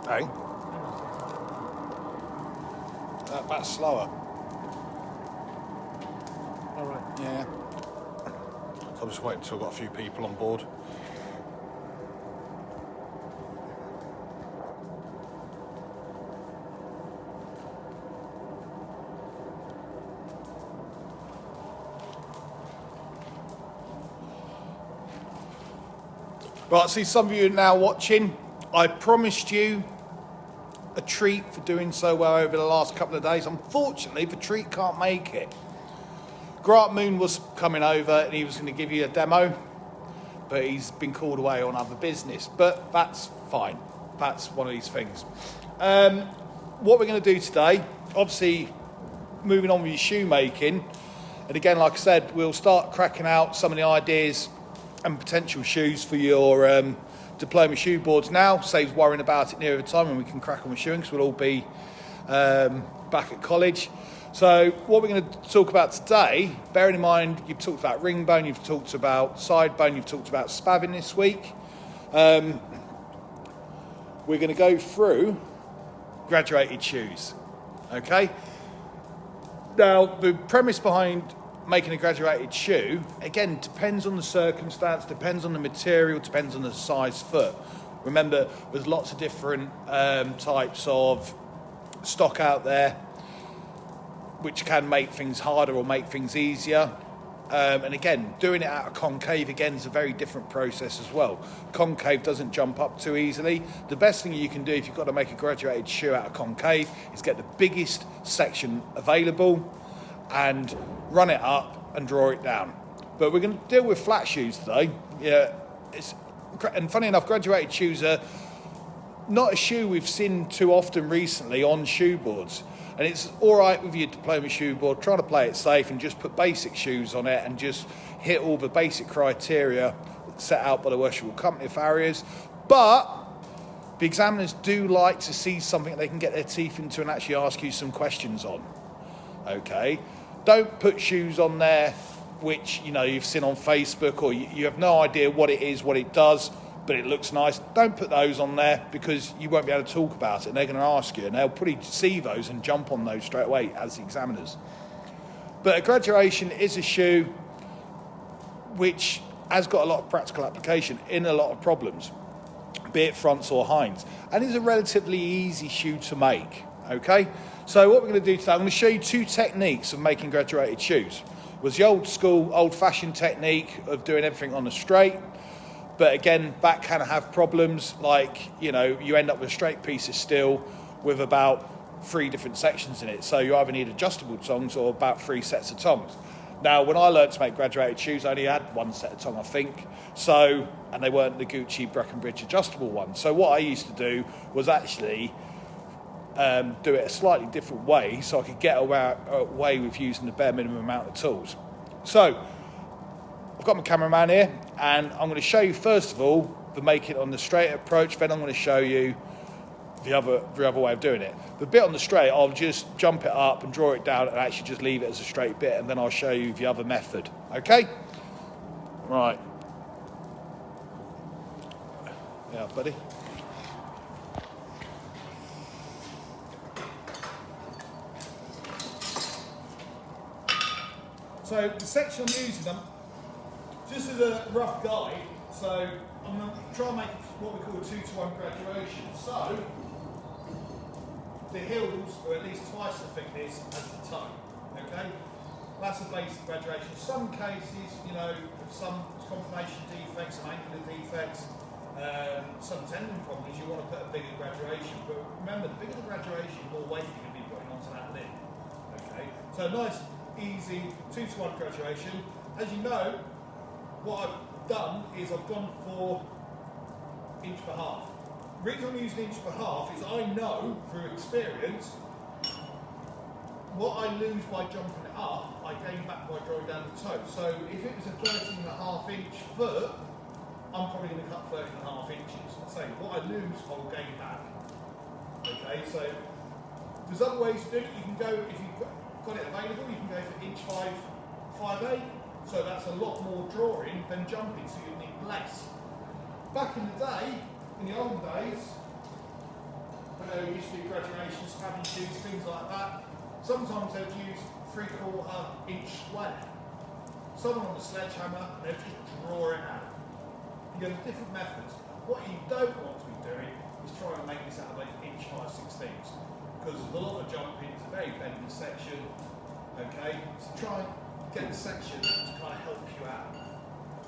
Hey? That's slower. All right. Yeah. So I'm just waiting until I've got a few people on board. Right, see some of you are now watching. I promised you a treat for doing so well over the last couple of days. Unfortunately, the treat can't make it. Grant Moon was coming over and he was going to give you a demo, but he's been called away on other business. But that's fine. That's one of these things. What we're going to do today, obviously moving on with your shoemaking, and again, like I said, we'll start cracking out some of the ideas and potential shoes for your diploma shoe boards now. Saves worrying about it nearer the time when we can crack on with shoeing, because we'll all be back at college. So what we're going to talk about today, bearing in mind you've talked about ring bone, you've talked about side bone, you've talked about spabbing this week. We're going to go through graduated shoes. Okay? Now, the premise behind making a graduated shoe, again, depends on the circumstance, depends on the material, depends on the size foot. Remember, there's lots of different types of stock out there, which can make things harder or make things easier. And again, doing it out of concave, again, is a very different process as well. Concave doesn't jump up too easily. The best thing you can do if you've got to make a graduated shoe out of concave is get the biggest section available and run it up and draw it down. But we're going to deal with flat shoes today. Yeah, and funny enough, graduated shoes are not a shoe we've seen too often recently on shoe boards. And it's all right with your diploma shoe board, trying to play it safe and just put basic shoes on it and just hit all the basic criteria set out by the worshipful company of farriers. But the examiners do like to see something they can get their teeth into and actually ask you some questions on. Okay? Don't put shoes on there which, you know, you've seen on Facebook or you have no idea what it is, what it does, but it looks nice. Don't put those on there because you won't be able to talk about it and they're going to ask you and they'll probably see those and jump on those straight away as the examiners. But a graduation is a shoe which has got a lot of practical application in a lot of problems, be it fronts or hinds, and is a relatively easy shoe to make. Okay, so what we're going to do today, I'm going to show you two techniques of making graduated shoes. It was the old school, old-fashioned technique of doing everything on the straight. But again, that can have problems like, you know, you end up with a straight piece of steel with about 3 different sections in it. So you either need adjustable tongs or about 3 sets of tongs. Now, when I learned to make graduated shoes, I only had 1 set of tongs, I think. So, and they weren't the Gucci Breckenridge adjustable ones. So what I used to do was actually do it a slightly different way so I could get away with using the bare minimum amount of tools. So, I've got my cameraman here and I'm going to show you first of all the make it on the straight approach, then I'm going to show you the other way of doing it. The bit on the straight, I'll just jump it up and draw it down and actually just leave it as a straight bit, and then I'll show you the other method. Okay? Right. Yeah, buddy. So the section I'm using them just as a rough guide, so I'm going to try and make what we call a 2-to-1 graduation. So the heels are at least twice the thickness as the toe. Okay, that's a basic graduation. Some cases, you know, some conformation defects, some angular defects, some tendon problems, you want to put a bigger graduation. But remember, the bigger the graduation, the more weight you're going to be putting onto that lid. Okay, so nice, easy 2-to-1 graduation. As you know, what I've done is I've gone for 1.5 inches. The reason I'm using 1.5 inches is I know through experience what I lose by jumping it up, I gain back by drawing down the toe. So if it was a 13.5 inch foot, I'm probably going to cut 13.5 inches. So what I lose, I will gain back. Okay, so there's other ways to do it. You can go, if you've got it available, you can go for 1.5 inch 5/8. So that's a lot more drawing than jumping, so you need less. Back in the day, in the old days, we used to do graduations, cabin shoes, things like that. Sometimes they'd use 3/4 inch square. Someone on the sledgehammer, they'd just draw it out. You know, there's different methods. What you don't want to be doing is trying to make this out of an inch 5/16, because there's a lot of jumping, it's a very bendy section, okay? So try and get the section to kind of help you out.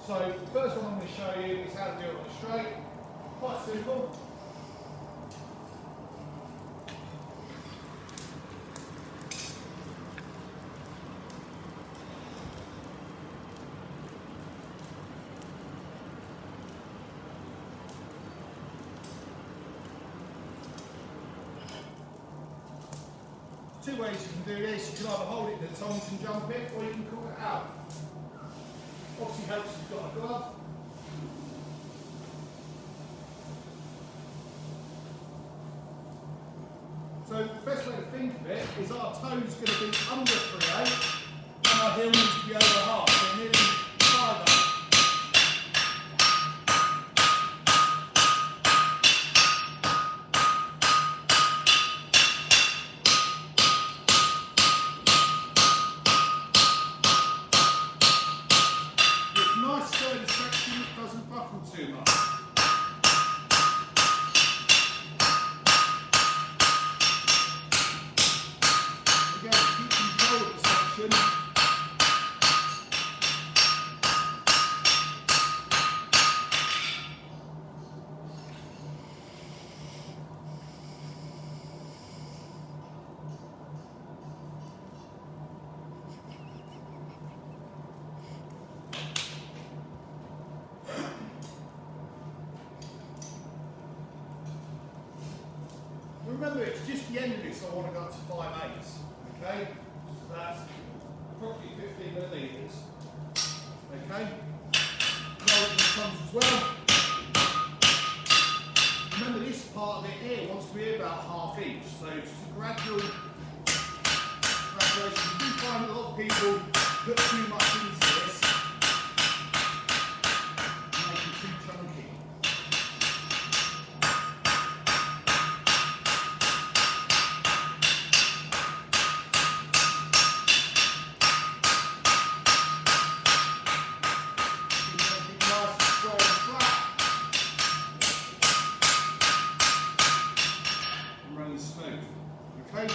So the first one I'm going to show you is how to do it on a straight. Quite simple. Two ways you can do this. You can either hold it in the tongs and jump it, or you can pull it out. Obviously helps if you've got a glove. So the best way to think of it is our toe's going to be under 3/8 and our heel needs to be over half, so nearly 5/8. Too much. Again, keep control of the section. Remember, it's just the end of this I want to go up to 5/8, okay? So that's probably 15 millimetres, okay? Roll it in the tongues as well. Remember, this part of it here wants to be about 1/2 inch, so it's just a gradual graduation. You do find a lot of people put too much into this and make it too chunky. Okay.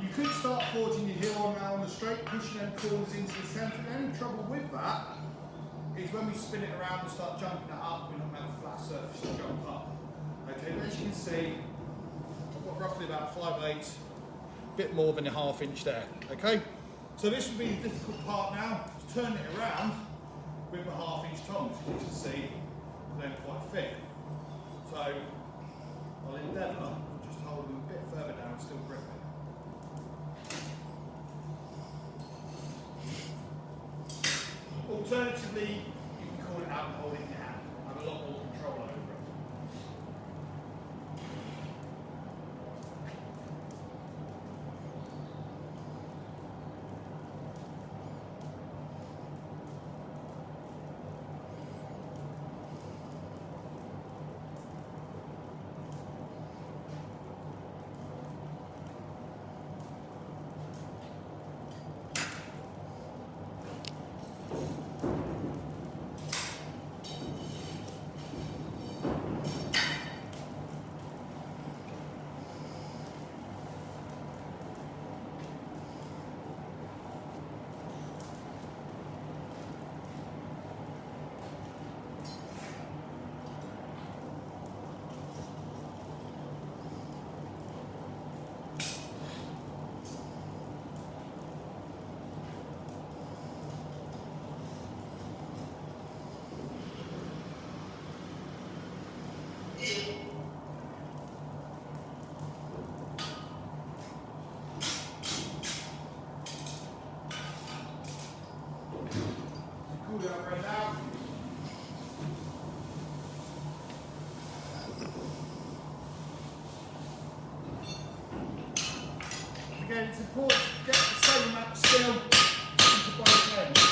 You could start forging your heel on now on the straight, pushing them corners into the centre. The only trouble with that is when we spin it around and start jumping it up, we're not going to have a flat surface to jump up. Okay, but as you can see, I've got roughly about 5/8, a bit more than a 1/2 inch there. Okay, so this would be the difficult part now, is turn it around with the 1/2 inch tongs. As you can see, they're quite thick. So I'll endeavour just to hold them a bit further down and still grip it. Alternatively, you can call it out and hold it in your hand. Have a lot more control over it. Cool down right now. Again, it's important to get the same amount of steel into both ends.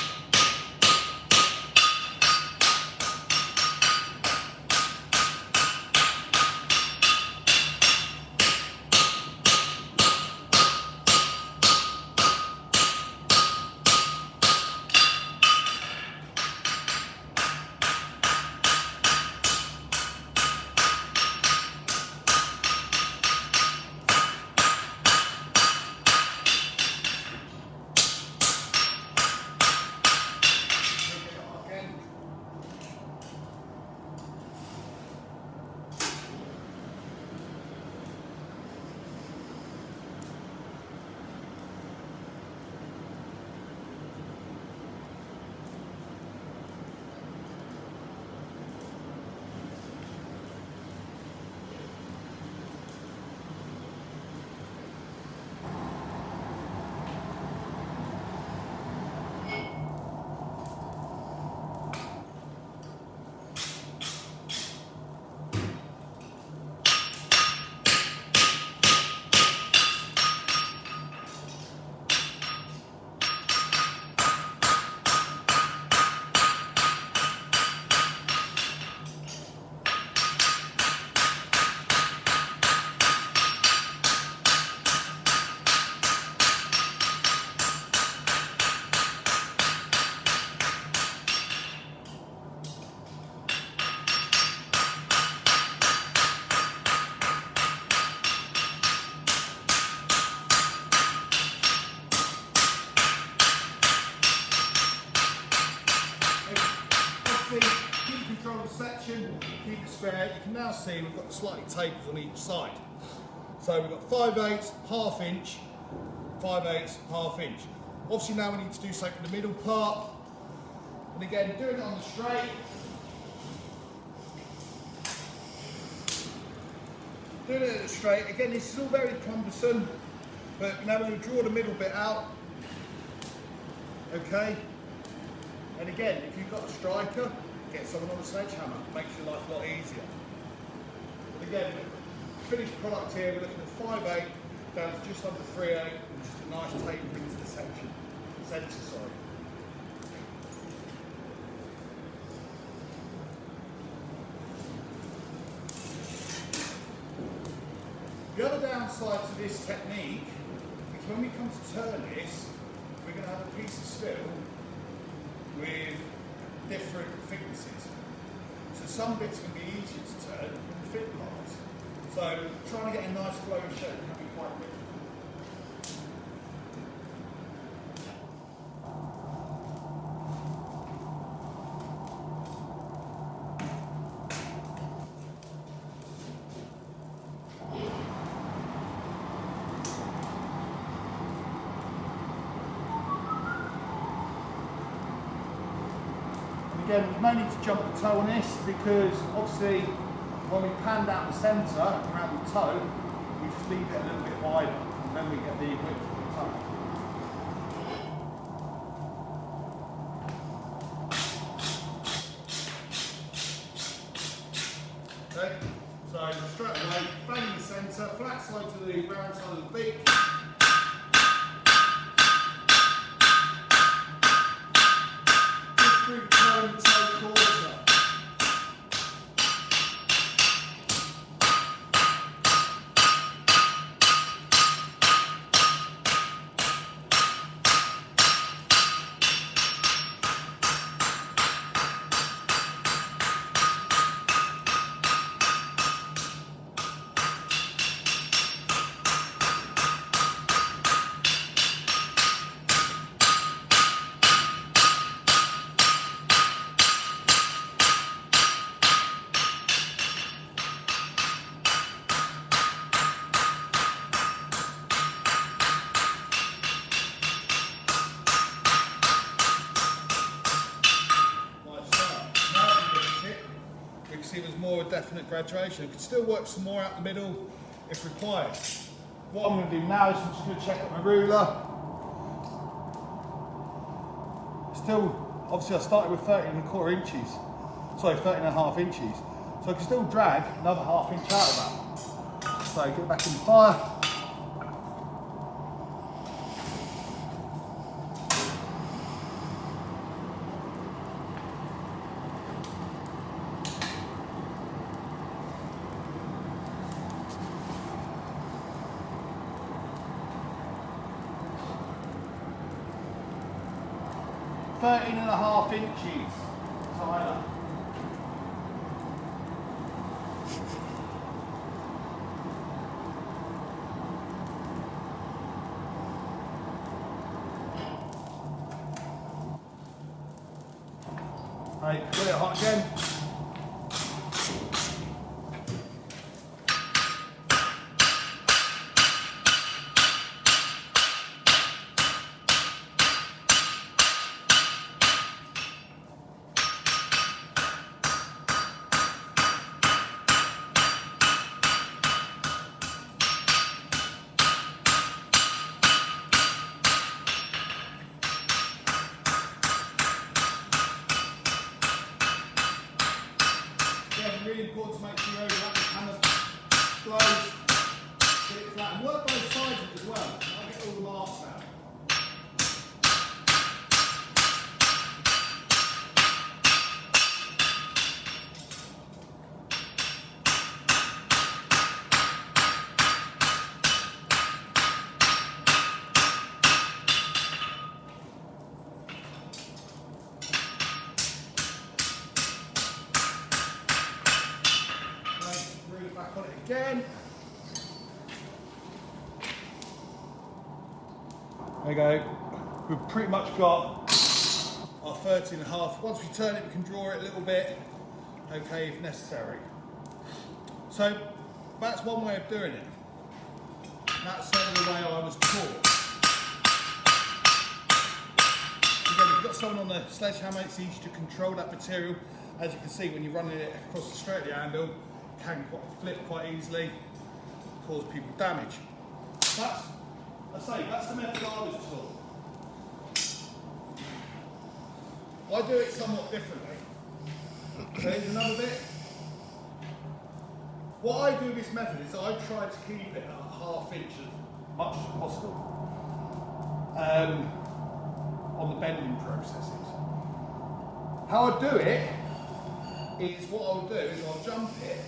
section, keep it square. You can now see we've got the slightly tapers on each side. So we've got 5/8, ½ inch, 5/8, ½ inch. Obviously now we need to do something in the middle part. And again, doing it on the straight. Doing it at the straight. Again, this is all very cumbersome, but now we're going to draw the middle bit out. Okay. And again, if you've got a striker, get someone on a sledgehammer. Makes your life a lot easier. But again, finished product here, we're looking at 5/8 down to just under 3/8, and just a nice tapering to the section. Centre, sorry. The other downside to this technique is when we come to turn this, we're going to have a piece of steel with different thicknesses. So some bits can be easier to turn than the thin parts. So trying to get a nice flowing shape can be quite difficult. Again, there's no need to jump the toe on this because obviously when we pan down the centre around the toe, we just leave it a little bit wider and then we get the width of the toe. Okay, so straight away, bang in the centre, flat side to the round side of the beak. See there's more definite graduation. You can still work some more out the middle if required. What I'm going to do now is I'm just going to check up my ruler. Still, obviously I started with 13¼ inches. Sorry, 13½ inches. So I can still drag another ½ inch out of that. So get back in the fire. £13½ inches. Tyler. Right, get it hot again. Really important to make sure you overlap the hammer close, get it flat, and work both sides of it as well. I'll get all the marks out. Back on it again. There we go. We've pretty much got our 13½. Once we turn it, we can draw it a little bit. okay, if necessary. So that's one way of doing it. That's certainly the way I was taught. Again, if you've got someone on the sledgehammer, it's easy to control that material. As you can see, when you're running it across the straight of the handle, it can flip quite easily, cause people damage. That's the method I was taught. I do it somewhat differently. So here's another bit. What I do with this method is I try to keep it at a ½ inch as much as possible on the bending processes. How I do it is what I'll do is I'll jump it,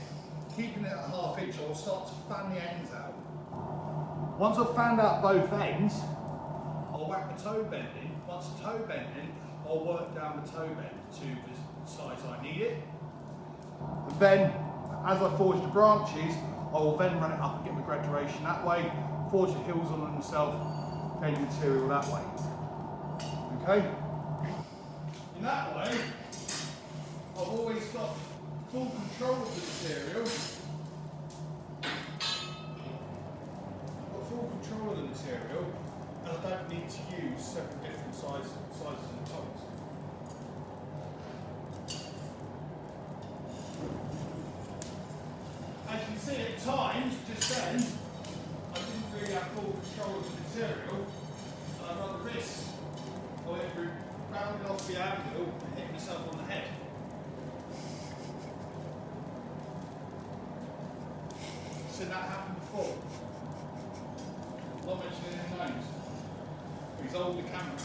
keeping it at a ½ inch, I'll start to fan the ends out. Once I've fanned out both ends, I'll whack the toe bending. Once the toe bending, I'll work down the toe bend to the size I need it. And then, as I forge the branches, I will then run it up and get the graduation that way, forge the hills on themselves, gain material that way. Okay? In that way, I've always got full control of the material. Got full control of the material, and I don't need to use several different sizes and tongs. As you can see, at times, just then, I didn't really have full control of the material, and I run the risk of it rounding off the angle and hitting myself on the head. Seen that happen before. Not mentioning any names. He's older camera.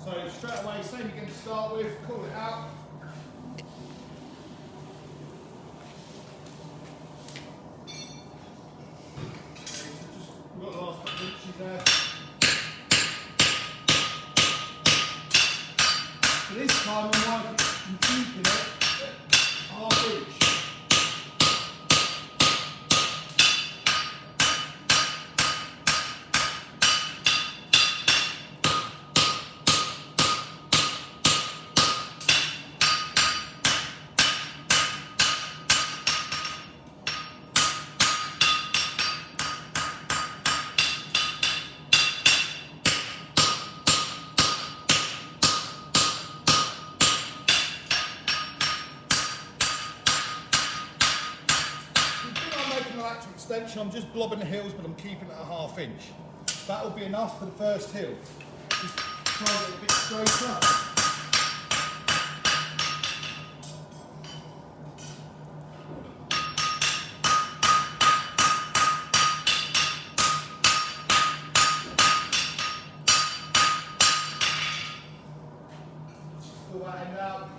So straight away, same you're going to start with, call it out. We've got the last couple of inches there. So this time I'm keeping it at ½ inch. Extension, I'm just blobbing the heels, but I'm keeping it at a ½ inch. That will be enough for the first hill. Just try and get a bit straighter. Just pull that end out.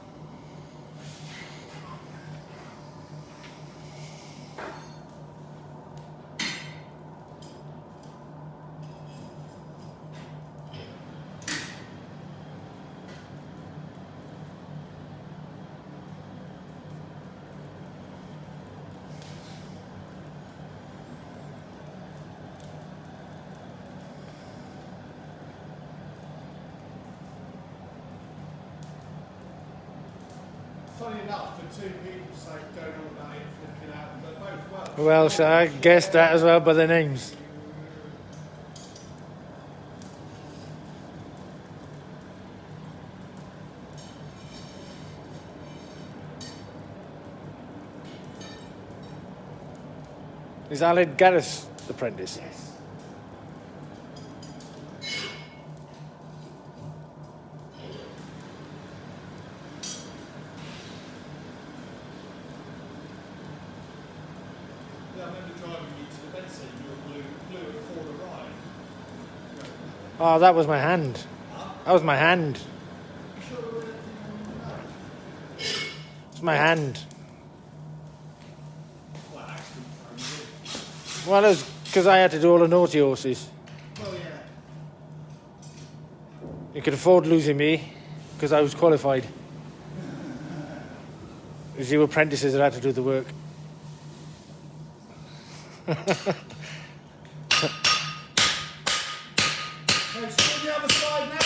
Funny enough, the two people say don't know about it, flipping out, but both Welsh. Welsh, I guessed that as well by the names. Is Alan Gareth's apprentice? Yes. Yeah, I remember driving you to the bed scene. You were blue before the ride. Oh, that was my hand. That was my hand. You sure there was anything on the nose? It's my hand. Well, accident thrown you. Well, it was because I had to do all the naughty horses. Well, yeah. You could afford losing me because I was qualified. It was you apprentices that had to do the work. Okay, so on the other side now.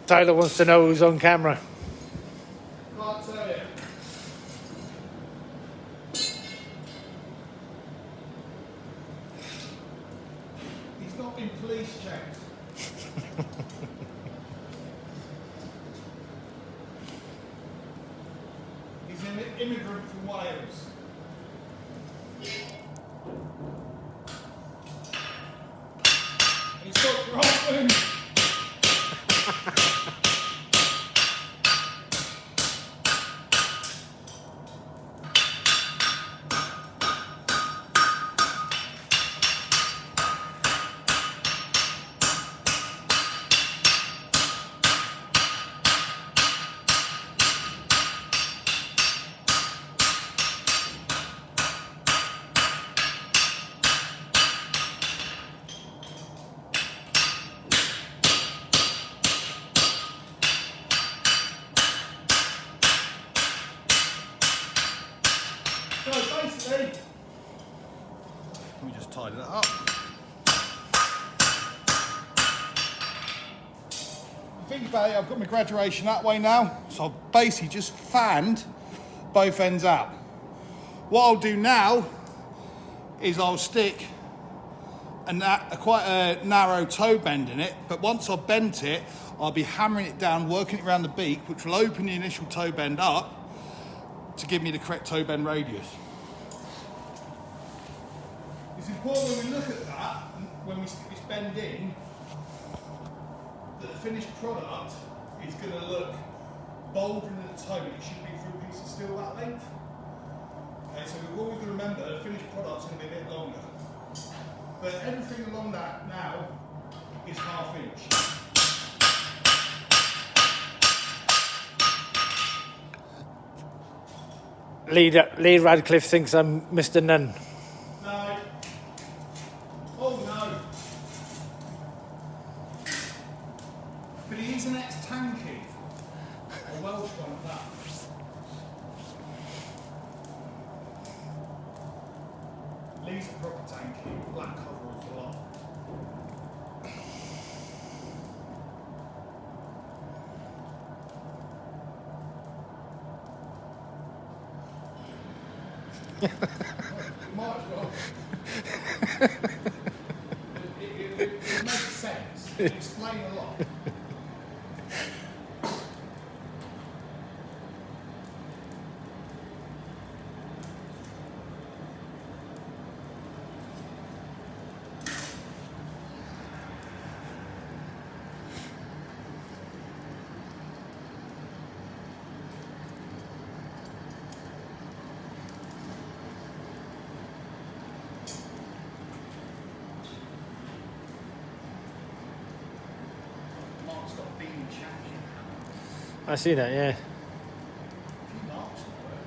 Tyler wants to know who's on camera. Can't tell you. He's not been police checked. He's an immigrant from Wales. And he's got right moon. So basically, let me just tidy that up. Think about it, I've got my graduation that way now, so I've basically just fanned both ends out. What I'll do now is I'll stick quite a narrow toe bend in it, but once I've bent it, I'll be hammering it down, working it around the beak, which will open the initial toe bend up to give me the correct toe bend radius. It's important when we look at that, when we stick this bend in, that the finished product is going to look bolder than the toe, and it should be through a piece of steel that length. Okay, so we've always got to remember the finished product's going to be a bit longer. But everything along that now is 1/2 inch. Lee Radcliffe thinks I'm Mr. Nunn. No. Oh no. But he is an ex-tanky. A Welsh one at that. Lee's a proper tanky. Black coveralls a lot. Might as well. It makes sense. It explains a lot. Mark's got being champion. I see that, yeah. A few marks on it.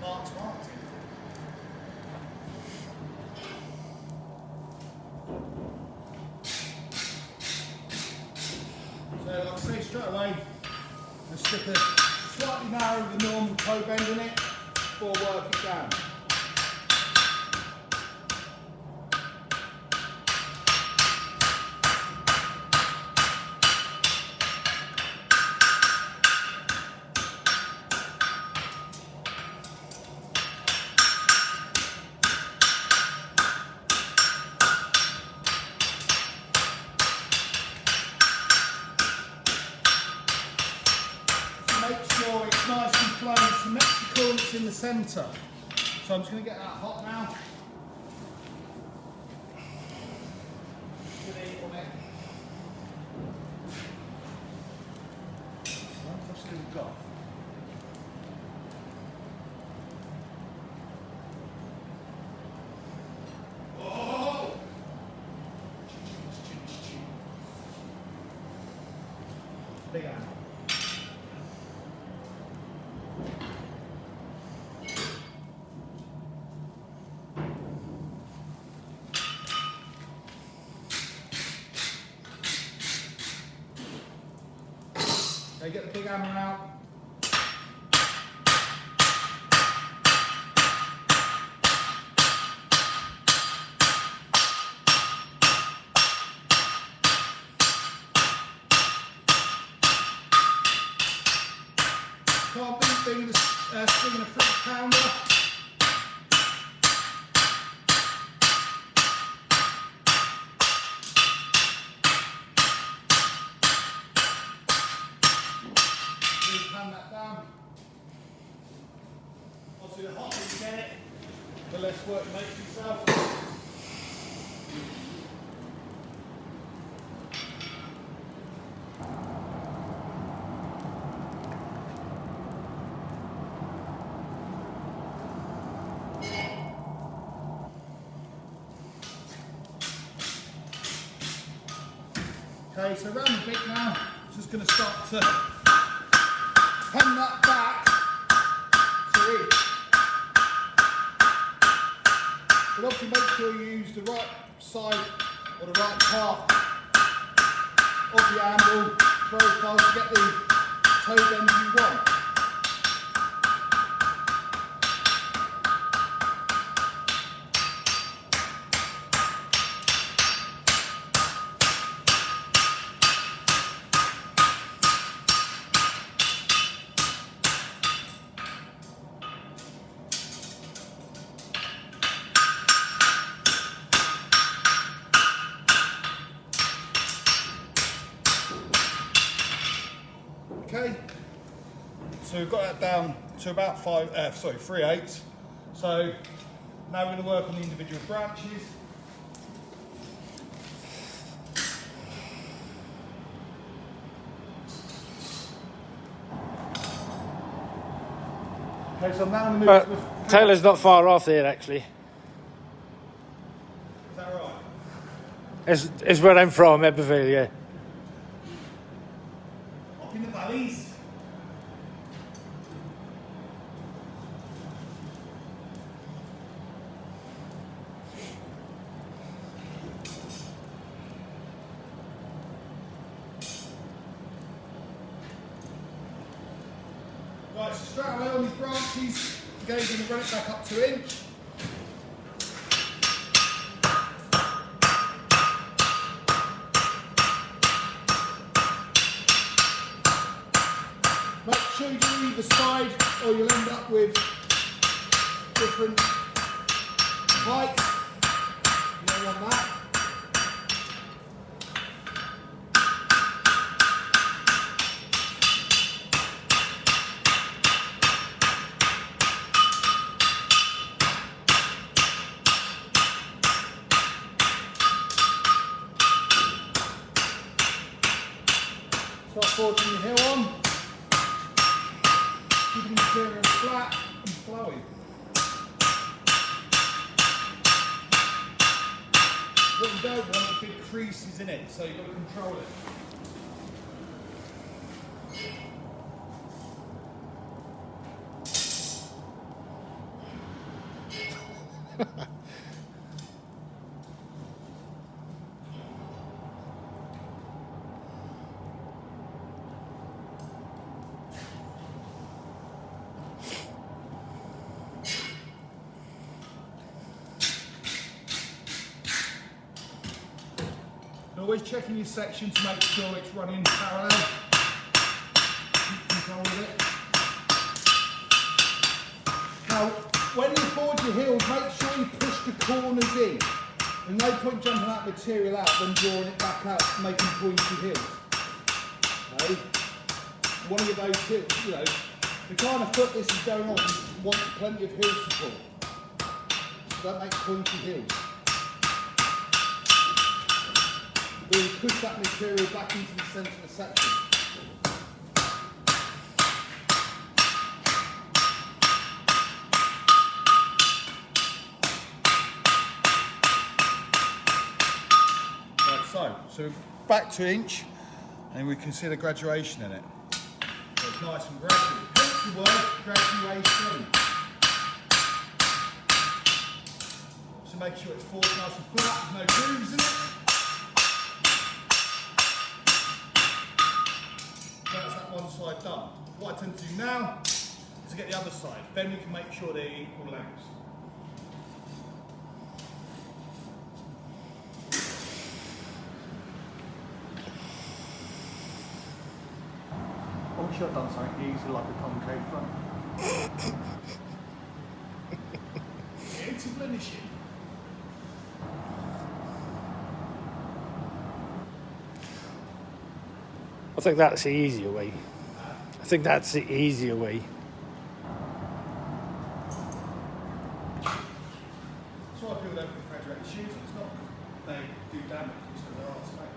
Mark's Martin. and stick a slightly narrower than normal toe bend in it before work it down. Make sure it's nice and flowing, symmetrical, and it's in the centre. So I'm just going to get that hot now. Good heat on it. What's we've got? Oh! Big hand. Okay, get the big hammer out. Can't beat swinging a 3-pounder. Hand that down. Obviously the hotter you get it, the less work you make for yourself. Okay, so round the bit now, just going to start to pen that back to each. But obviously make sure you use the right side or the right part of the handle profile to get the toe bend you want. Okay, so we've got that down to about 3/8. So now we're going to work on the individual branches. Okay, so I'm now going to move to the Taylor's not far off there, actually. Is that right? It's where I'm from, Eberville, yeah. Up in the valleys. Right, so straight away on these branches, again, going to run it back up to inch. Make sure you do either side or you'll end up with different heights. You don't want that. Start forging your heel on. Keeping the material flat and flowy. What you don't want are big creases in it, so you've got to control it. always checking your section to make sure it's running parallel. Keep control of it. Now, when you forward your heels, make sure you push the corners in. There's no point jumping that material out then drawing it back out, making pointy heels. Okay? One of those heels, you know, the kind of foot this is going on wants plenty of heel support. So don't make pointy heels. Really push that material back into the centre of the section. So back to inch, and we can see the graduation in it. So it's nice and gradual. Hence the word graduation. So make sure it's forward nice and flat, there's no grooves in it. That's that one side done. What I tend to do now is to get the other side. Then we can make sure they're equal lengths. I wish I'd done something easy like a concave front. It's a finishing. I think that's the easier way. I think that's the easier way. That's why people don't put graduated shoes on. It's not they do damage, it's because they're arts, mate.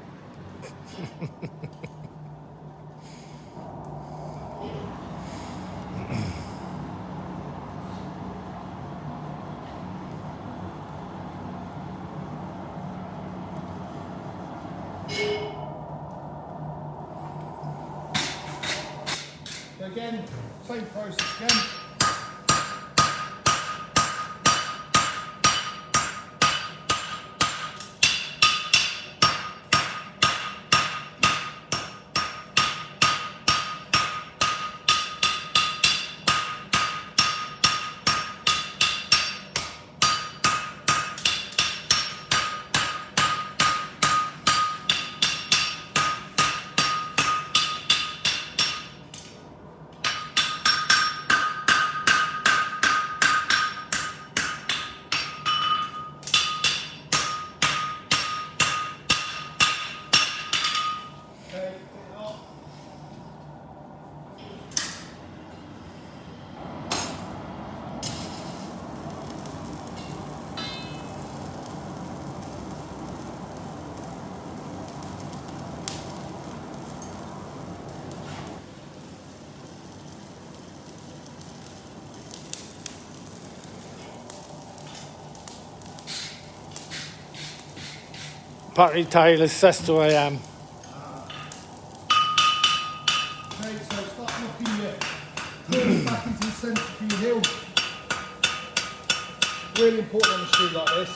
So again, same process again. Apparently Tyler's says to I am. Okay, so start knocking your heels back into the centre for your heel. Really important on a shoe like this.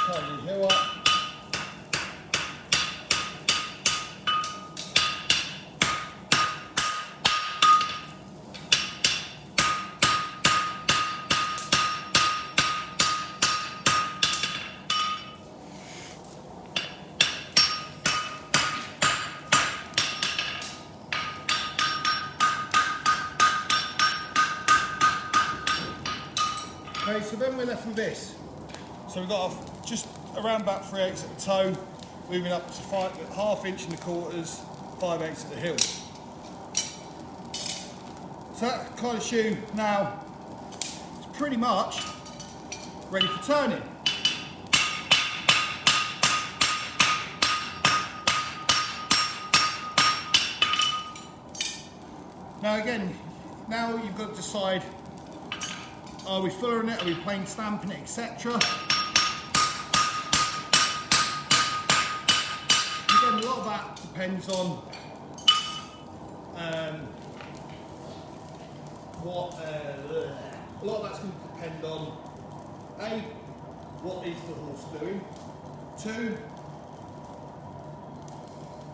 Turn your heel up. Okay, so then we're left with this. So we've got just around about 3/8 at the toe, moving up to 1/2 inch in the quarters, 5/8 at the heel. So that kind of shoe now is pretty much ready for turning. Now again, now you've got to decide, are we fuller in it, are we plain stamping it, etc. lot of that depends on a lot of that's going to depend on A, what is the horse doing? 2,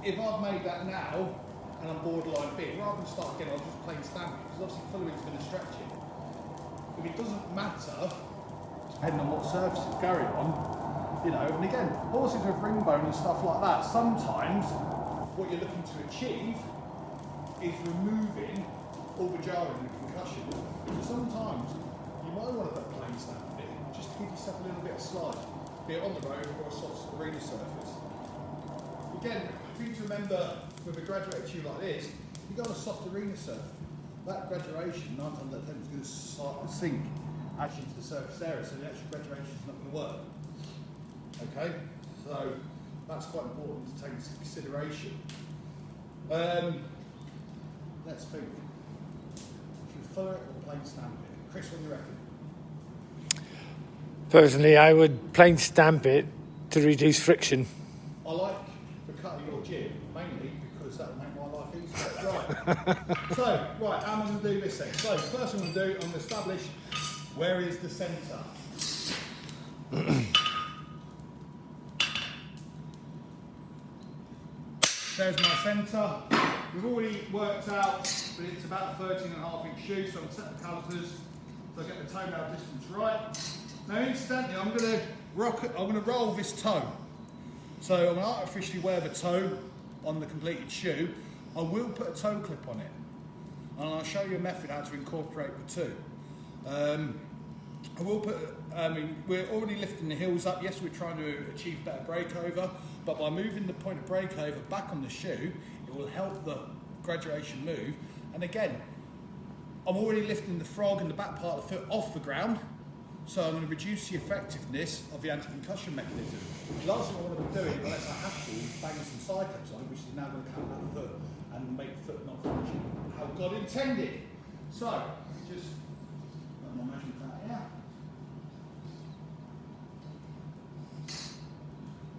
if I've made that now and I'm borderline big, rather than start again, I'll just plain stamp it, because obviously following's going to stretch it. If it doesn't matter, depending on what surface it's going on, you know, and again, horses with ring bone and stuff like that, sometimes what you're looking to achieve is removing all the jarring and the concussion. So sometimes you might want to put a plain stamp in, just to give yourself a little bit of slide, be it on the road or a soft arena surface. Again, for you to remember with a graduated shoe like this, you go on a soft arena surface, that graduation 9 times out of 10 is going to sink actually to the surface area, so the actual graduation is not going to work. Okay, so that's quite important to take into consideration. Let's think. Should we follow it or plain stamp it? Chris, what do you reckon? Personally, I would plain stamp it to reduce friction. I like the cut of your jib, mainly because that'll make my life easier. Right. So, right, how am I going to do this then? So, first thing I'm going to do, I'm going to establish where is the centre. There's my centre. We've already worked out that it's about a 13.5-inch shoe, so I'm set the calipers so I get the toenail distance right. Now, incidentally, I'm going to roll this toe. So I'm going to artificially wear the toe on the completed shoe. I will put a toe clip on it, and I'll show you a method how to incorporate the two. I will put. We're already lifting the heels up. Yes, we're trying to achieve better breakover, but by moving the point of breakover back on the shoe, it will help the graduation move. And again, I'm already lifting the frog and the back part of the foot off the ground, so I'm going to reduce the effectiveness of the anti-concussion mechanism. The last thing I want to be doing, unless I have to, is banging some side cuts on, which is now going to come out the foot and make the foot not function how God intended. So, just let my measurement that out.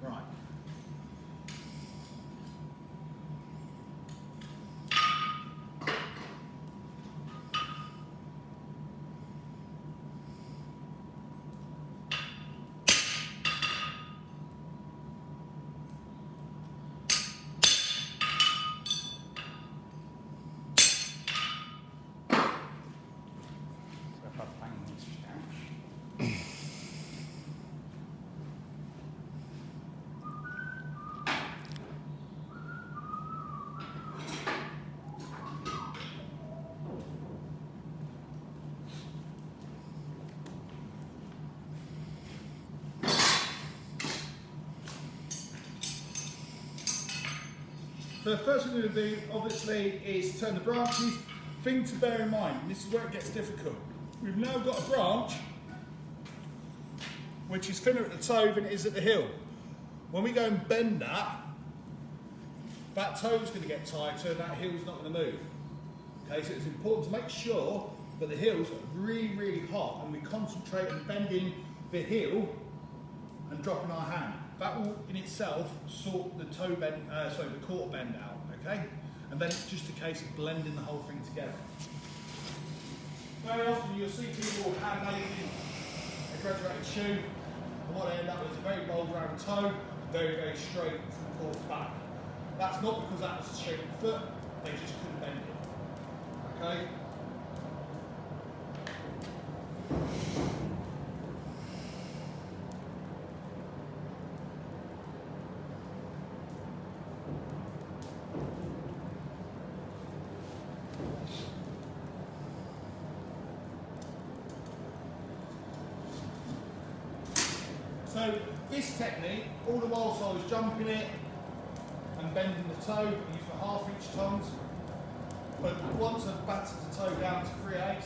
Right. So the first thing we're going to do, obviously, is turn the branches. Thing to bear in mind, and this is where it gets difficult. We've now got a branch which is thinner at the toe than it is at the heel. When we go and bend that toe's going to get tighter and that heel's not going to move. Okay, so it's important to make sure that the heel's really, really hot and we concentrate on bending the heel and dropping our hand. That will in itself sort the toe bend, the quarter bend out, okay? And then it's just a case of blending the whole thing together. Very often you'll see people hand making a graduated shoe, and what they end up with is a very bold round toe, very, very straight from the quarter back. That's not because that was the shape of the foot, they just couldn't bend it, okay? So this technique, all the whilst I was jumping it and bending the toe, I used my 1/2-inch tongs. But once I've battered the toe down to 3/8, I've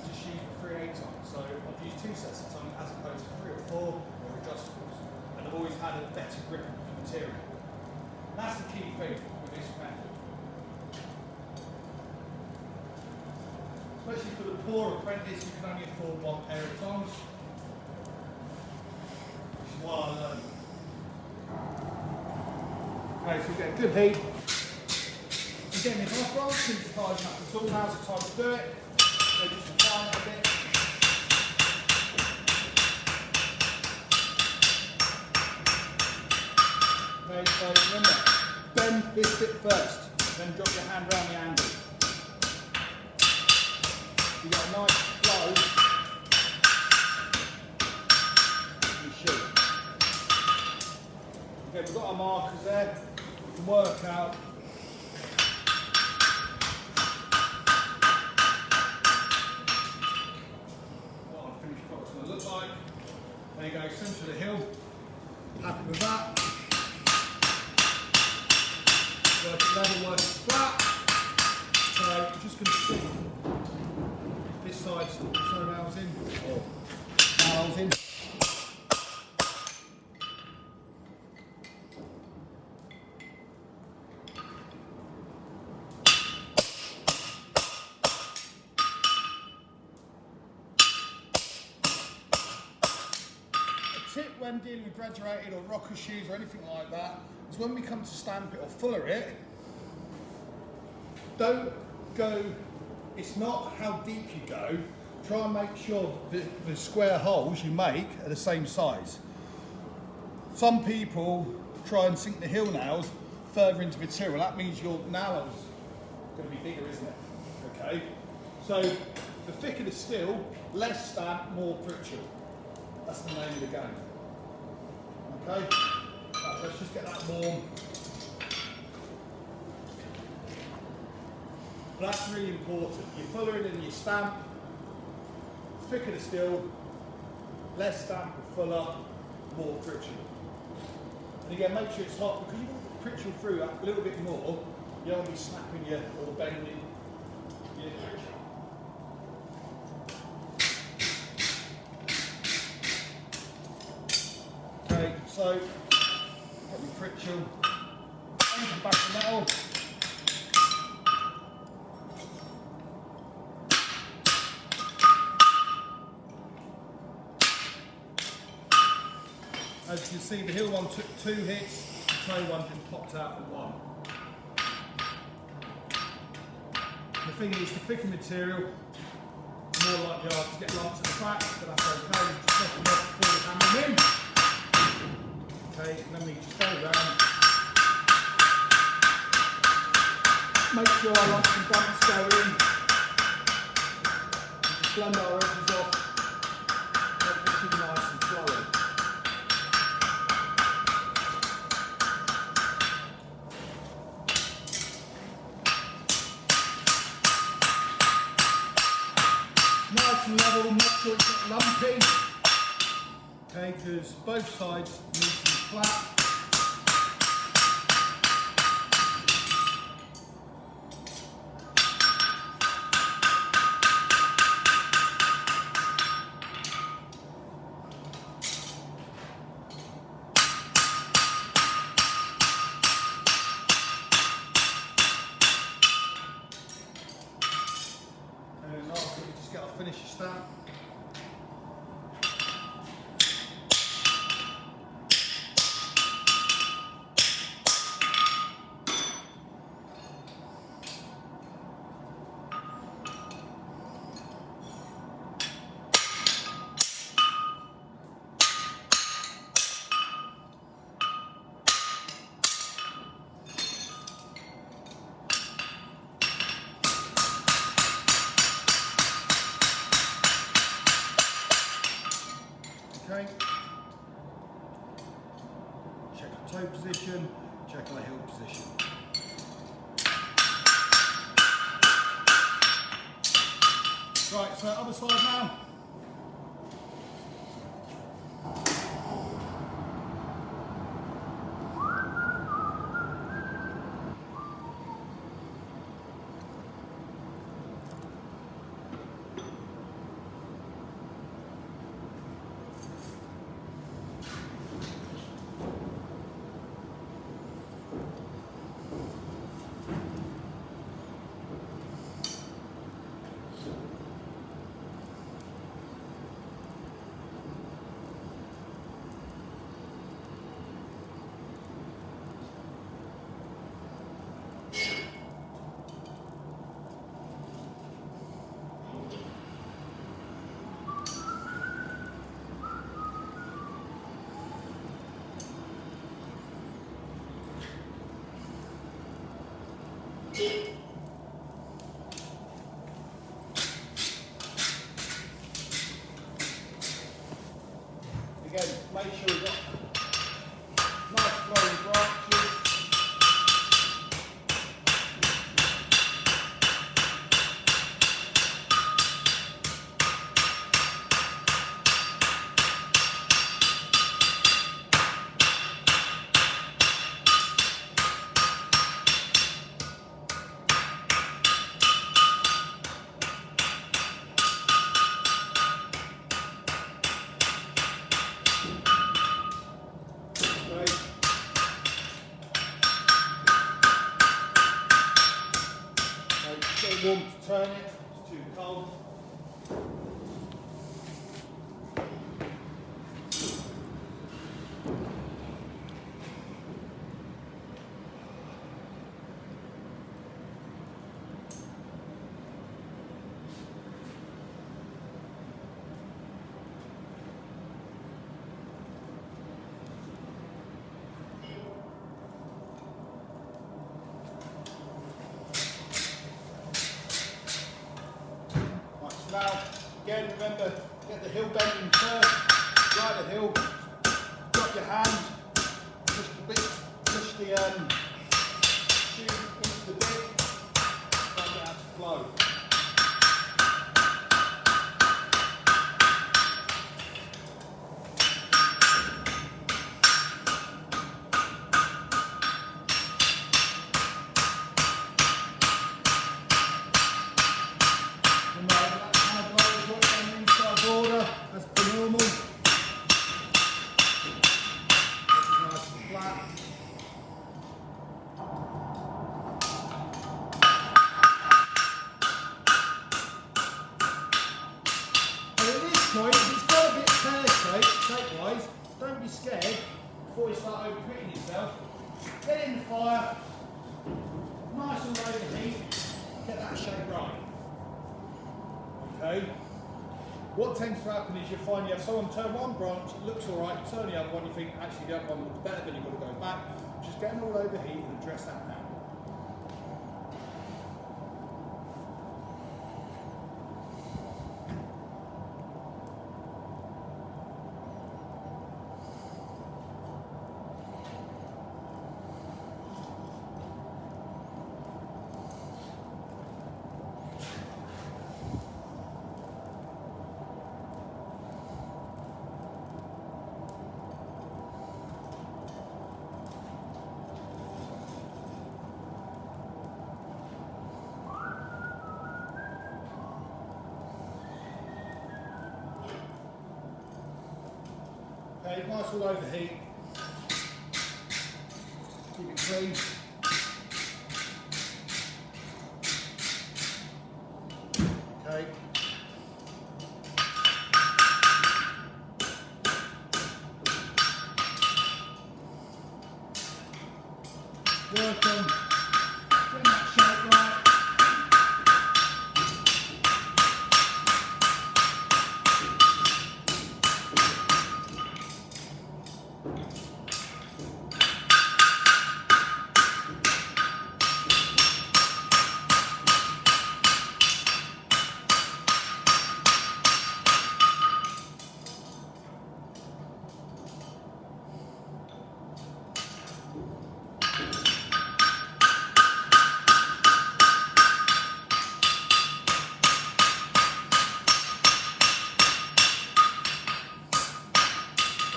just used my 3/8 tongs. So I've used 2 sets of tongs as opposed to 3 or 4 or adjustables. And I've always had a better grip of the material. And that's the key thing with this method. Especially for the poor apprentice who can only afford 1 pair of tongs. Which is what I learned. Okay, so we get a good heat. Again, if I branch things tight enough, it's all now's the time to do it. So just refine it a bit. Okay, so remember, bend this bit first, then drop your hand around the handle. You got a nice flow in your shoe. Okay, we've got our markers there. We can work out what our finished product's going to look like. There you go, centre of the hill. Happy with that. Work it level, work it flat. So I'm just going to stick this side rails in, or rails in. A tip when dealing with graduated or rocker shoes or anything like that is when we come to stamp it or fuller it, don't go, it's not how deep you go, try and make sure the square holes you make are the same size. Some people try and sink the heel nails further into material, that means your nail's going to be bigger, isn't it? Okay, so the thicker the steel, less stamp, more Pritchard. That's the name of the game. Okay, right, let's just get that warm. But that's really important. You fuller it in your stamp, thicker the steel, less stamp or fuller, more Pritchard. And again, make sure it's hot because you want to Pritchard through a little bit more. You don't want to be snapping your or bending your Pritchard. Okay, so got your Pritchard, into the back of the metal. As you can see, the heel one took 2 hits, the toe one just popped out at 1. The thing is, the thicker material, more likely you are to get lumps at the back, but that's okay. Just set them up before we hammer them in. Okay, and then we just go around. Make sure our lumps and bumps go in. Just blend our edges off. Make this thing nice and flowy. Nice and level, make sure it's not lumpy. Okay, because both sides need to be flat. And lastly, just get our finisher stamp. Okay. Check our toe position, check our heel position. Right, so other side now. Again, make sure you've got nice flowing branches. Warm to turn it, it's too cold. Now, again, remember, get the hill bending first, right the hill, drop your hand, push the tube into the bit, try to get out to flow. That's pretty normal. Nice and flat. And at this point, if it's got a bit pear-shaped, shape-wise, don't be scared before you start overcooking yourself. Get it in the fire, nice and low the heat, get that shape right. Okay? What tends to happen is you find you have someone turn one branch, it looks alright, you turn the other one, you think actually the other one looks better, then you've got to go back. Just get them all overheat and address that now. Okay, nice all over heat. Keep it clean. Okay. Work on getting that shape right.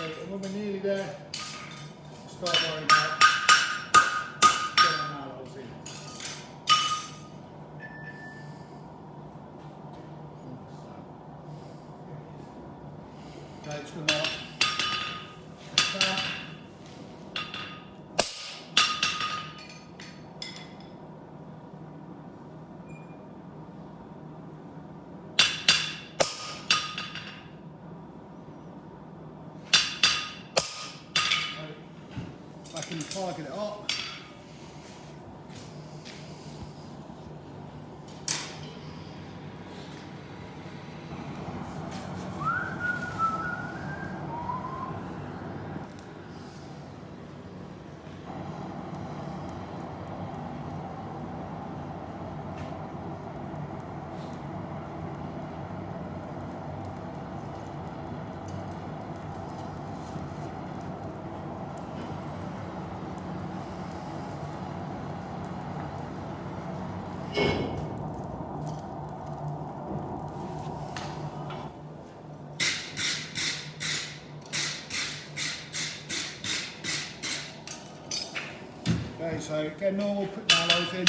And when we're nearly there, start worrying about getting our nails in. Okay, it's good now. Back in the fire, get it up. Okay, so again, normal, put the alloys in.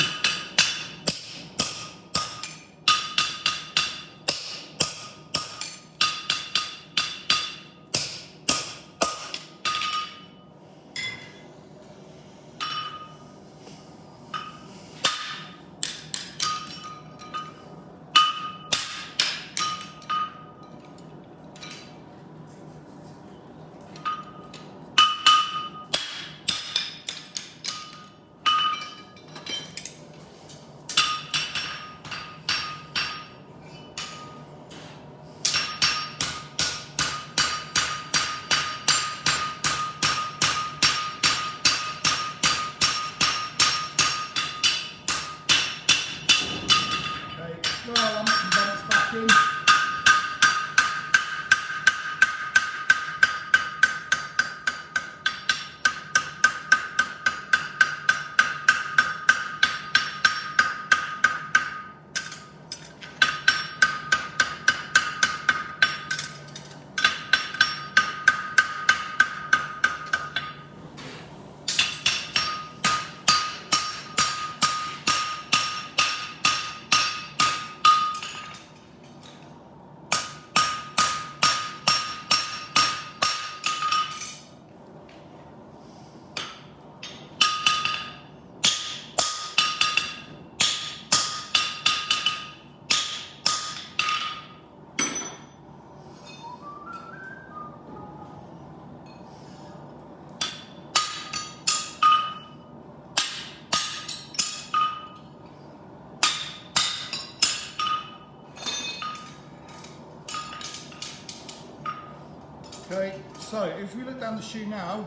Okay, so if we look down the shoe now,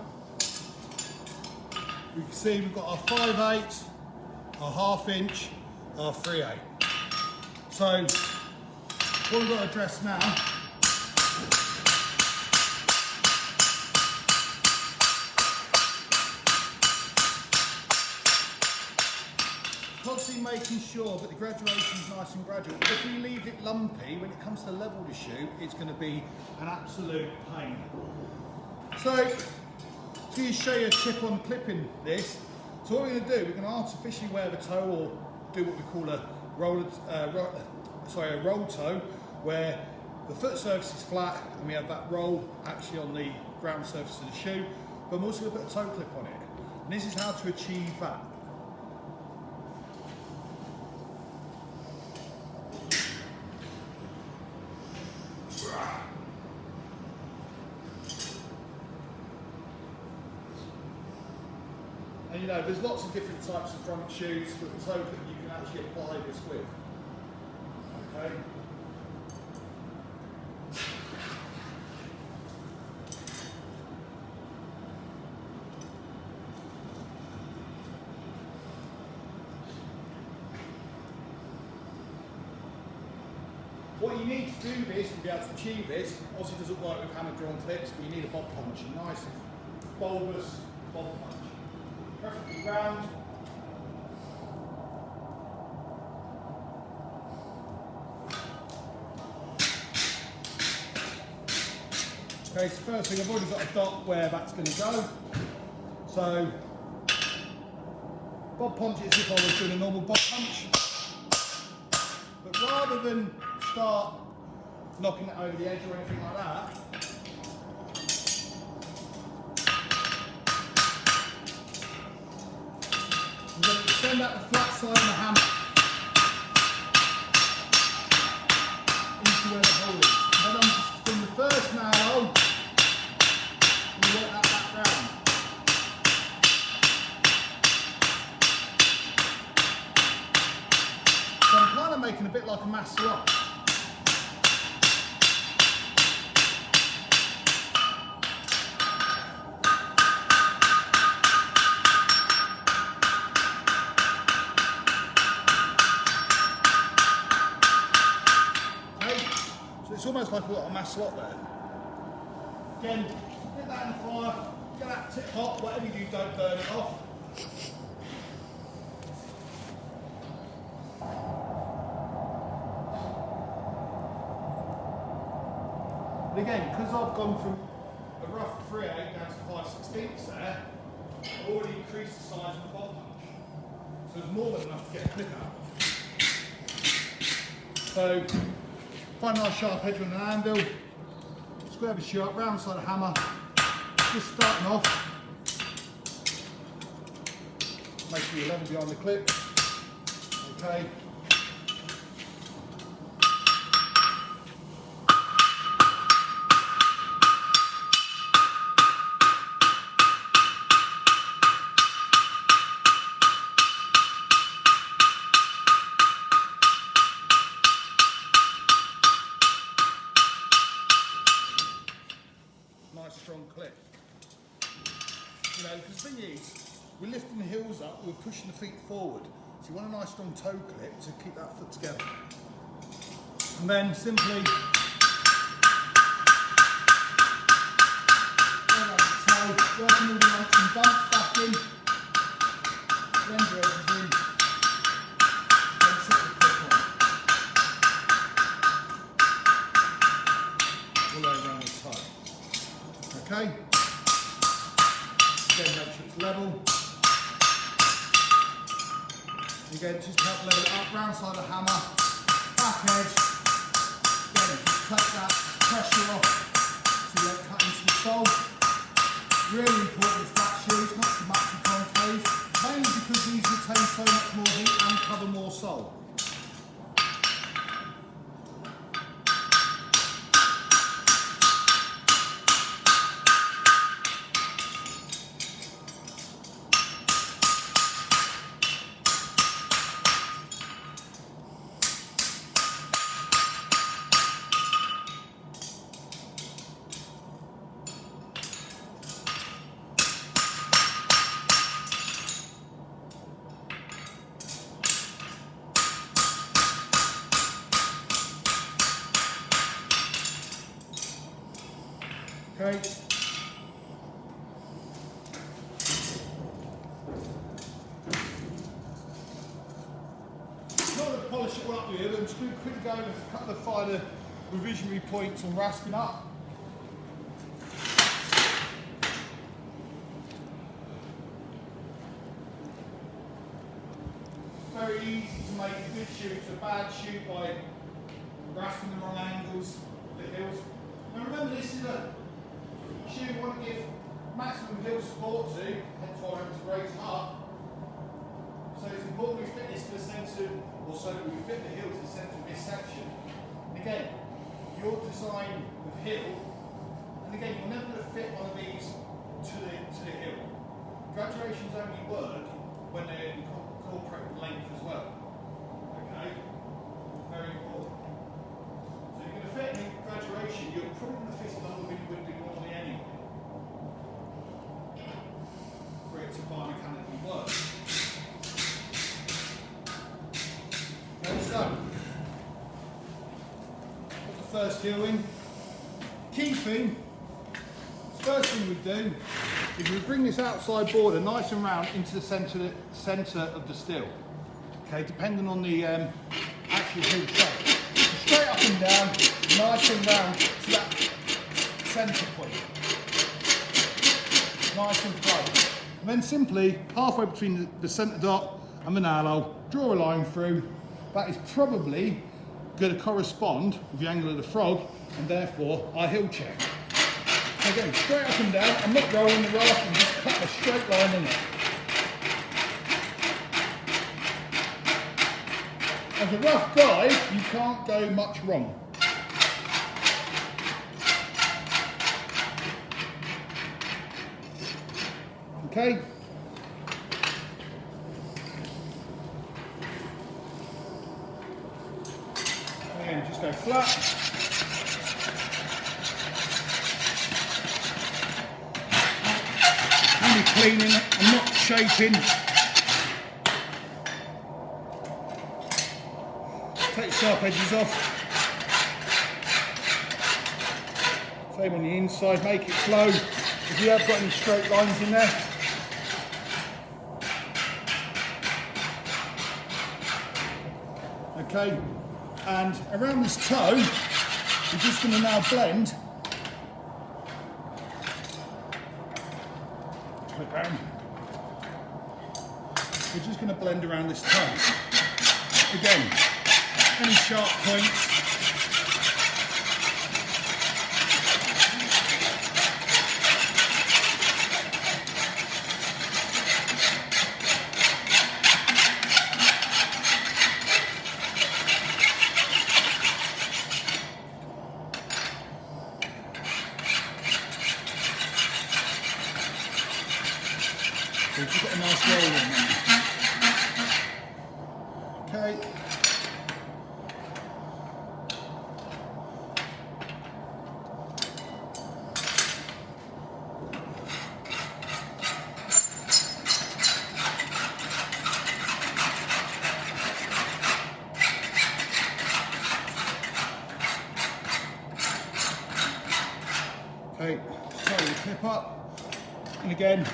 we can see we've got our 5/8, our 1/2 inch, our 3/8. So what we've got to address now constantly making sure that the graduation is nice and gradual. If we leave it lumpy, when it comes to level the shoe, it's going to be an absolute pain. So, to show you a tip on clipping this, so what we're going to do, we're going to artificially wear the toe or do what we call a roll toe, where the foot surface is flat and we have that roll actually on the ground surface of the shoe, but I'm also going to put a toe clip on it. And this is how to achieve that. And you know, there's lots of different types of front shoes with a toe that you can actually apply this with. Okay. What you need to do this and be able to achieve this, obviously doesn't work with hammer drawn clips, but you need a bob punch, a nice bulbous bob punch. Perfectly round. Okay, so first thing, I've already got a dot where that's going to go. So, bob punch is if I was doing a normal bob punch. But rather than start knocking it over the edge or anything like that, I'm going to extend out the flat side of the hammer into where the hole is. And then I'm just, from the first nail, you work that back round. So I'm kind of making a bit like a mass lock. It's almost like a little mass slot there. Again, get that in the fire, get that tip hot, whatever you do, don't burn it off. And again, because I've gone from a rough 3/8 down to 5/16 there, I've already increased the size of the bolt punch. So there's more than enough to get a clip out of. So, find a nice sharp edge on an anvil, square the sharp, round side of hammer, just starting off. Make sure you're level behind the clip. Okay. Nice strong clip. You know, because the thing is, we're lifting the heels up, we're pushing the feet forward. So you want a nice strong toe clip to keep that foot together. And then simply working all the lumps and bumps back in, render everything, then set the clip on. All the way around the toe. Okay? Again, make sure it's level. Again, just help level it up, round side of the hammer, back edge. Again, just take that pressure off so you don't cut into the sole. Really important with flat shoes, not so much for concave, mainly because these retain so much more heat and cover more sole. Okay. Not to polish it all up here, but I'm just going to quickly go over a couple of finer revisionary points on rasping up. Very easy to make a good shoot, it's a bad shoot by rasping the wrong angles, the heels. Now remember, this is a shoe you want to give maximum heel support to, hence why I'm to raise it up. So it's important we fit this to the centre, or so that we fit the heel to the centre of this section. And again, your design of heel, and again, you're never going to fit one of these to the heel. Graduations only work when they incorporate length as well. Okay? Very important. So you're going to fit in graduation, you're probably going to fit it longer than you would do normally anyway, for it to biomechanically work. Okay, so put the first heel in. Key thing, first thing we do is we bring this outside border nice and round into the centre of the steel. Okay, depending on the actual heel shape. Straight up and down, nice and round to that centre point. Nice and close. And then simply, halfway between the centre dot and the nail hole, draw a line through. That is probably going to correspond with the angle of the frog, and therefore our heel check. Again, straight up and down, I'm not rolling the raft, I'm just cutting a straight line in it. As a rough guide, you can't go much wrong. Okay? Again, just go flat. Only cleaning, I'm not shaping. Take the sharp edges off. Same on the inside, make it flow. If you have got any straight lines in there. Okay, and around this toe, we're just going to now blend blend around this toe. Again, any sharp points. So you've got a nice roll in there. Okay. Okay, so you clip up, and again,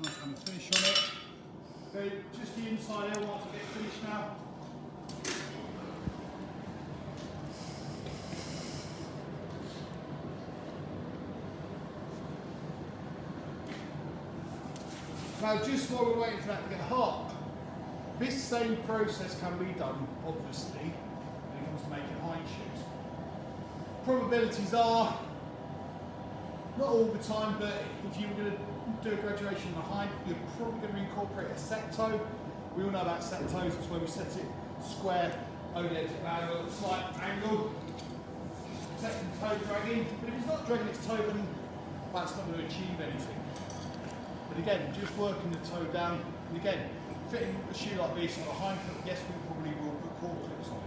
nice kind of finish on it. Okay, just the inside here once I get finished now. Now, just while we're waiting for that to get hot, this same process can be done, obviously, when it comes to making hind shoes. Probabilities are, not all the time, but if you were going to do a graduation on the hind, you're probably going to incorporate a set toe. We all know about set toes, it's where we set it square over the edge of a slight angle, protecting the toe dragging. But if it's not dragging its toe, then that's not going to achieve anything. But again, just working the toe down, and again, fitting a shoe like this on a hind foot, yes, we probably will put core clips on it.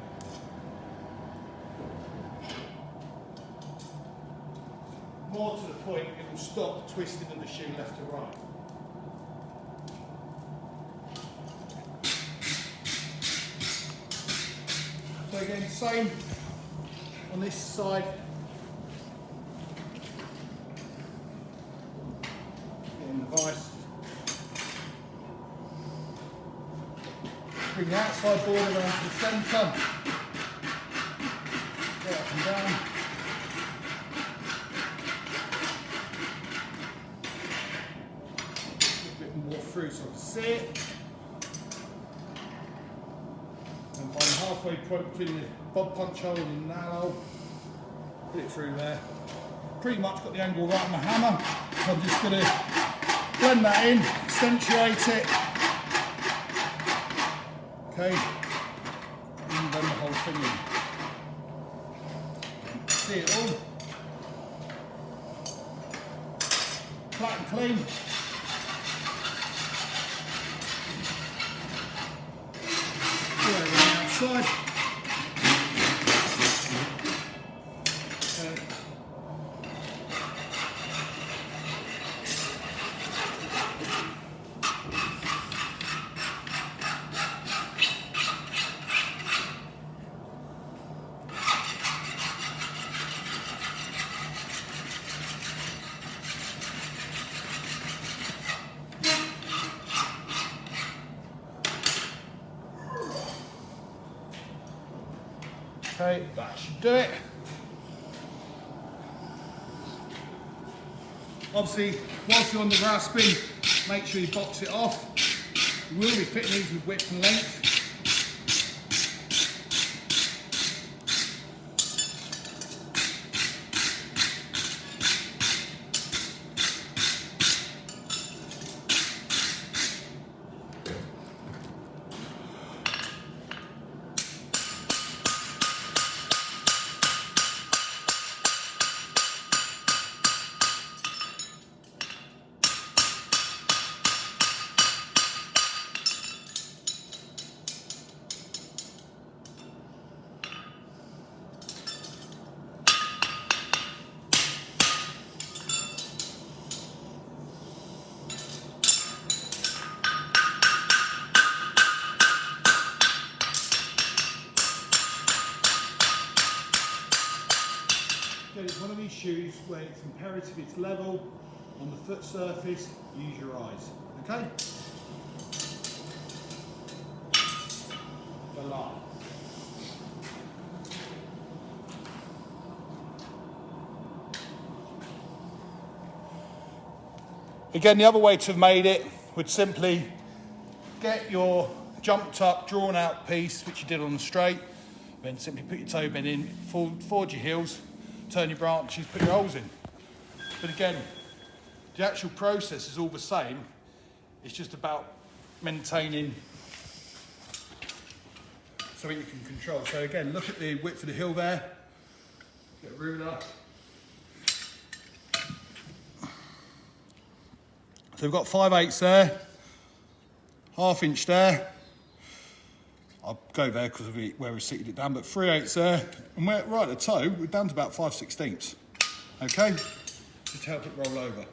More to the point, it will stop twisting of the shoe left to right. So again, same on this side. Vice. Bring the outside board around to the centre. Go up and down. A bit more through so I can see it. And find the halfway point between the bob punch hole and the nail hole. Put it through there. Pretty much got the angle right on the hammer. So I'm just going to blend that in, accentuate it. Okay, and blend the whole thing in. See it all. Flat and clean. Go over the outside. Okay. Okay, that should do it. Obviously, whilst you're on the rasping, make sure you box it off. You will be fitting these with width and length. It's one of these shoes where it's imperative it's level on the foot surface. Use your eyes. Okay? Again, the other way to have made it would simply get your jumped up, drawn out piece, which you did on the straight, then simply put your toe bend in, forward your heels, turn your branches, put your holes in. But again, the actual process is all the same. It's just about maintaining something you can control. So again, look at the width of the hill there. Get a ruler. So we've got 5/8 there, 1/2 inch there. I'll go there because of where we seated it down, but 3/8 there. And we're right at the toe, we're down to about 5/16. Okay? Just to help it roll over.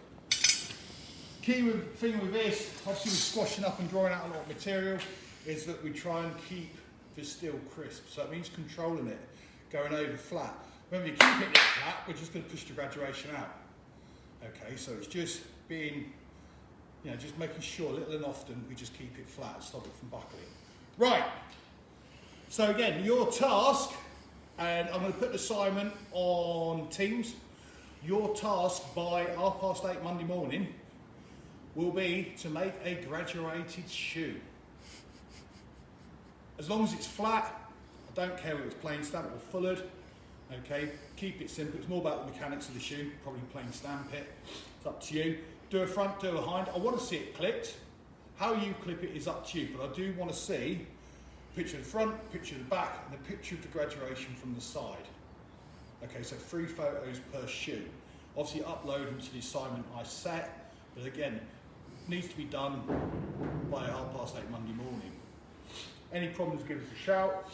Key thing with this, obviously with squashing up and drawing out a lot of material, is that we try and keep the steel crisp. So it means controlling it, going over flat. When you're keeping it flat, we're just going to push the graduation out. Okay, so it's just being, just making sure little and often we just keep it flat and stop it from buckling. Right, so again, your task, and I'm going to put the assignment on Teams, your task by 8:30 Monday morning will be to make a graduated shoe. As long as it's flat, I don't care whether it's plain stamp or fullered, okay, keep it simple. It's more about the mechanics of the shoe, probably plain stamp it, it's up to you. Do a front, do a behind. I want to see it clipped. How you clip it is up to you, but I do want to see a picture of the front, picture of the back, and a picture of the graduation from the side. Okay, so 3 photos per shoe. Obviously upload them to the assignment I set, but again, it needs to be done by 8:30 Monday morning. Any problems, give us a shout.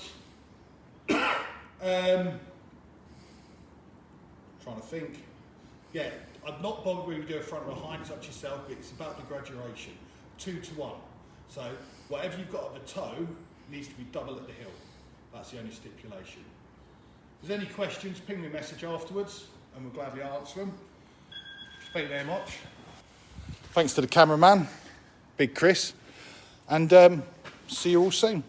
Trying to think. Yeah, I'm not bothered whether you do a front or a behind, it's up to yourself, but it's about the graduation. 2 to 1. So whatever you've got at the toe needs to be double at the heel. That's the only stipulation. If there's any questions, ping me a message afterwards and we'll gladly answer them. Thank you very much. Thanks to the cameraman, Big Chris, and see you all soon.